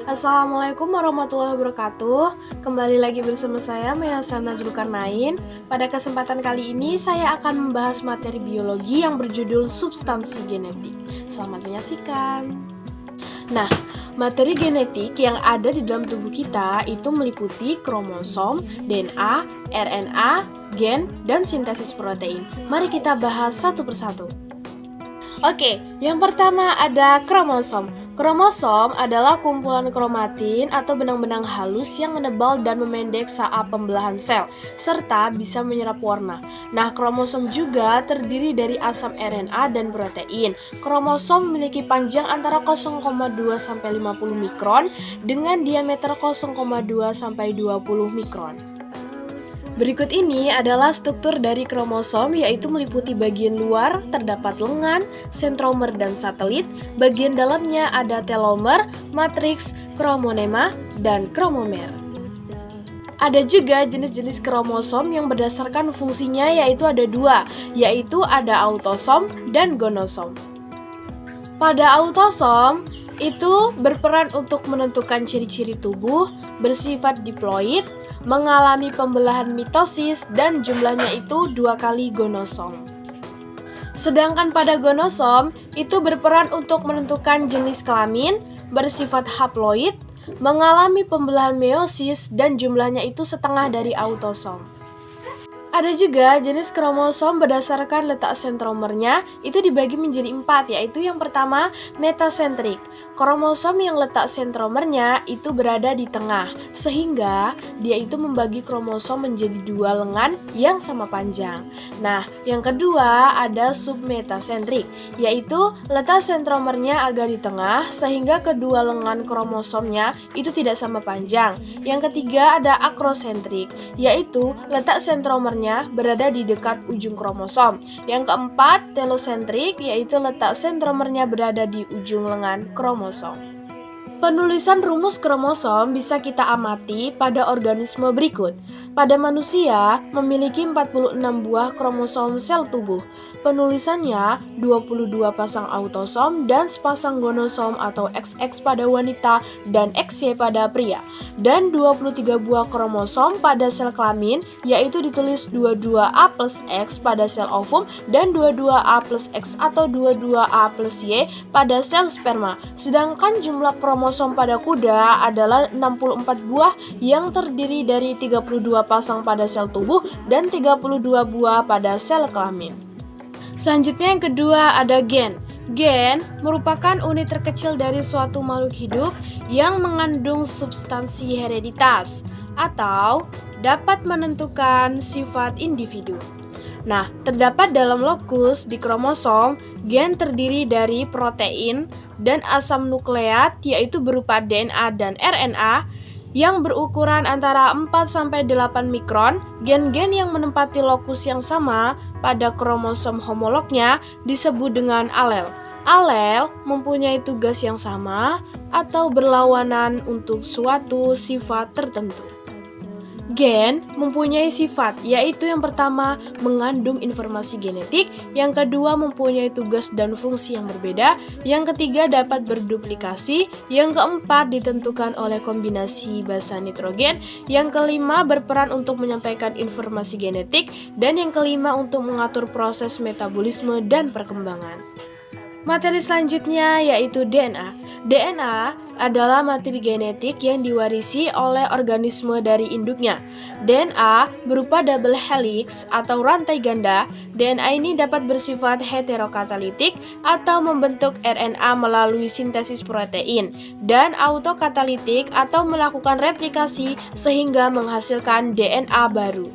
Assalamualaikum warahmatullahi wabarakatuh. Kembali lagi bersama saya Mayasa Zulkarnain. Pada kesempatan kali ini saya akan membahas materi biologi yang berjudul substansi genetik. Selamat menyaksikan. Nah, materi genetik yang ada di dalam tubuh kita itu meliputi kromosom, DNA, RNA, gen, dan sintesis protein. Mari kita bahas satu persatu. Oke, yang pertama ada kromosom. Kromosom adalah kumpulan kromatin atau benang-benang halus yang menebal dan memendek saat pembelahan sel, serta bisa menyerap warna. Nah, kromosom juga terdiri dari asam RNA dan protein. Kromosom memiliki panjang antara 0,2 sampai 50 mikron dengan diameter 0,2 sampai 20 mikron. Berikut ini adalah struktur dari kromosom, yaitu meliputi bagian luar terdapat lengan, sentromer dan satelit, bagian dalamnya ada telomer, matriks, kromonema, dan kromomer. Ada juga jenis-jenis kromosom yang berdasarkan fungsinya, yaitu ada dua, yaitu ada autosom dan gonosom. Pada autosom itu berperan untuk menentukan ciri-ciri tubuh, bersifat diploid, mengalami pembelahan mitosis, dan jumlahnya itu 2 kali gonosom. Sedangkan pada gonosom itu berperan untuk menentukan jenis kelamin, bersifat haploid, mengalami pembelahan meiosis, dan jumlahnya itu setengah dari autosom. Ada juga jenis kromosom berdasarkan letak sentromernya itu dibagi menjadi 4, yaitu yang pertama metasentrik. Kromosom yang letak sentromernya itu berada di tengah, sehingga dia itu membagi kromosom menjadi 2 lengan yang sama panjang. Nah, yang kedua ada submetasentrik, yaitu letak sentromernya agak di tengah, sehingga kedua lengan kromosomnya itu tidak sama panjang. Yang ketiga ada akrosentrik, yaitu letak sentromernya berada di dekat ujung kromosom. Yang keempat, telosentrik, yaitu letak sentromernya berada di ujung lengan kromosom. Penulisan rumus kromosom bisa kita amati pada organisme berikut. Pada manusia memiliki 46 buah kromosom sel tubuh. Penulisannya 22 pasang autosom dan sepasang gonosom atau XX pada wanita dan XY pada pria. Dan 23 buah kromosom pada sel kelamin, yaitu ditulis 22A plus X pada sel ovum dan 22A plus X atau 22A plus Y pada sel sperma. Sedangkan jumlah kromosom pada kuda adalah 64 buah yang terdiri dari 32 pasang pada sel tubuh dan 32 buah pada sel kelamin. Selanjutnya yang kedua ada gen. Gen merupakan unit terkecil dari suatu makhluk hidup yang mengandung substansi hereditas atau dapat menentukan sifat individu. Nah, terdapat dalam lokus di kromosom, gen terdiri dari protein dan asam nukleat, yaitu berupa DNA dan RNA yang berukuran antara 4-8 mikron. Gen-gen yang menempati lokus yang sama pada kromosom homolognya disebut dengan alel. Alel mempunyai tugas yang sama atau berlawanan untuk suatu sifat tertentu. Gen mempunyai sifat, yaitu yang pertama mengandung informasi genetik, yang kedua mempunyai tugas dan fungsi yang berbeda, yang ketiga dapat berduplikasi, yang keempat ditentukan oleh kombinasi basa nitrogen, yang kelima berperan untuk menyampaikan informasi genetik, dan yang kelima untuk mengatur proses metabolisme dan perkembangan. Materi selanjutnya yaitu DNA. DNA adalah materi genetik yang diwarisi oleh organisme dari induknya. DNA berupa double helix atau rantai ganda. DNA ini dapat bersifat heterokatalitik atau membentuk RNA melalui sintesis protein, dan autokatalitik atau melakukan replikasi sehingga menghasilkan DNA baru.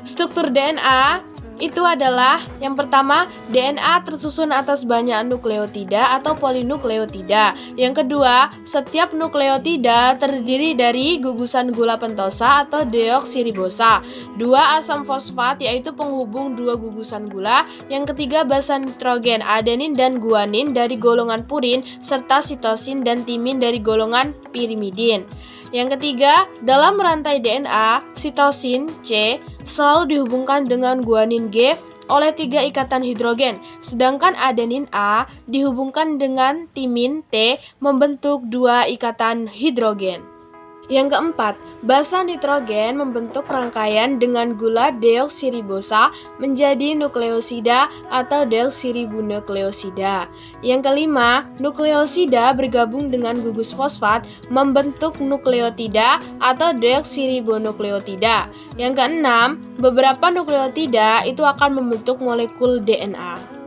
Struktur DNA itu adalah yang pertama, DNA tersusun atas banyak nukleotida atau polinukleotida. Yang kedua, setiap nukleotida terdiri dari gugusan gula pentosa atau deoksiribosa, 2 asam fosfat yaitu penghubung 2 gugusan gula. Yang ketiga, basa nitrogen, adenin dan guanin dari golongan purin, serta sitosin dan timin dari golongan pirimidin. Yang ketiga, dalam rantai DNA, sitosin C selalu dihubungkan dengan guanin G, oleh 3 ikatan hidrogen, sedangkan adenin A dihubungkan dengan timin T membentuk 2 ikatan hidrogen. Yang keempat, basa nitrogen membentuk rangkaian dengan gula deoksiribosa menjadi nukleosida atau deoksiribonukleosida. Yang kelima, nukleosida bergabung dengan gugus fosfat membentuk nukleotida atau deoksiribonukleotida. Yang keenam, beberapa nukleotida itu akan membentuk molekul DNA.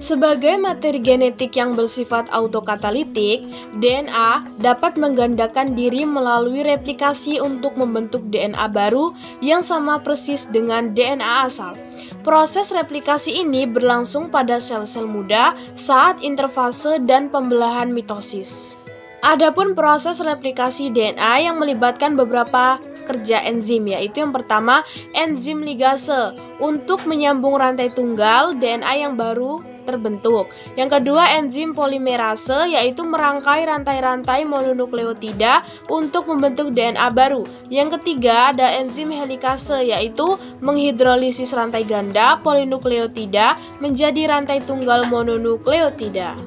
Sebagai materi genetik yang bersifat autokatalitik, DNA dapat menggandakan diri melalui replikasi untuk membentuk DNA baru yang sama persis dengan DNA asal. Proses replikasi ini berlangsung pada sel-sel muda saat interfase dan pembelahan mitosis. Adapun proses replikasi DNA yang melibatkan beberapa kerja enzim, yaitu yang pertama enzim ligase untuk menyambung rantai tunggal DNA yang baru terbentuk. Yang kedua enzim polimerase yaitu merangkai rantai-rantai mononukleotida untuk membentuk DNA baru. Yang ketiga ada enzim helikase yaitu menghidrolisis rantai ganda polinukleotida menjadi rantai tunggal mononukleotida.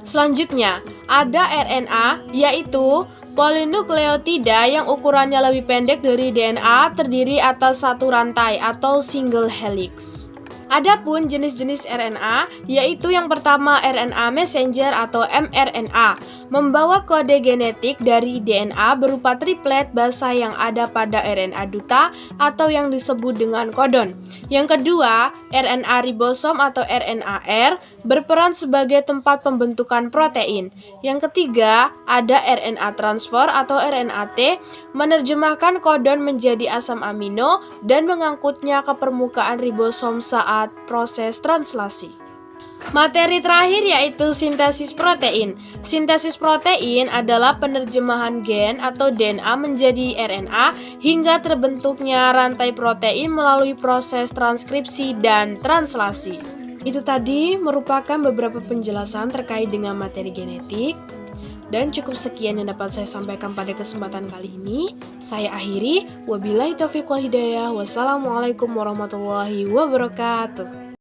Selanjutnya ada RNA yaitu polinukleotida yang ukurannya lebih pendek dari DNA terdiri atas satu rantai atau single helix. Adapun jenis-jenis RNA yaitu yang pertama RNA messenger atau mRNA membawa kode genetik dari DNA berupa triplet basa yang ada pada RNA duta atau yang disebut dengan kodon. Yang kedua, RNA ribosom atau RNAR berperan sebagai tempat pembentukan protein. Yang ketiga, ada RNA transfer atau RNAT menerjemahkan kodon menjadi asam amino dan mengangkutnya ke permukaan ribosom saat proses translasi. Materi terakhir yaitu sintesis protein. Sintesis protein adalah penerjemahan gen atau DNA menjadi RNA hingga terbentuknya rantai protein melalui proses transkripsi dan translasi. Itu tadi merupakan beberapa penjelasan terkait dengan materi genetik. Dan cukup sekian yang dapat saya sampaikan pada kesempatan kali ini. Saya akhiri. Wabillahi taufiq wal hidayah. Wassalamualaikum warahmatullahi wabarakatuh.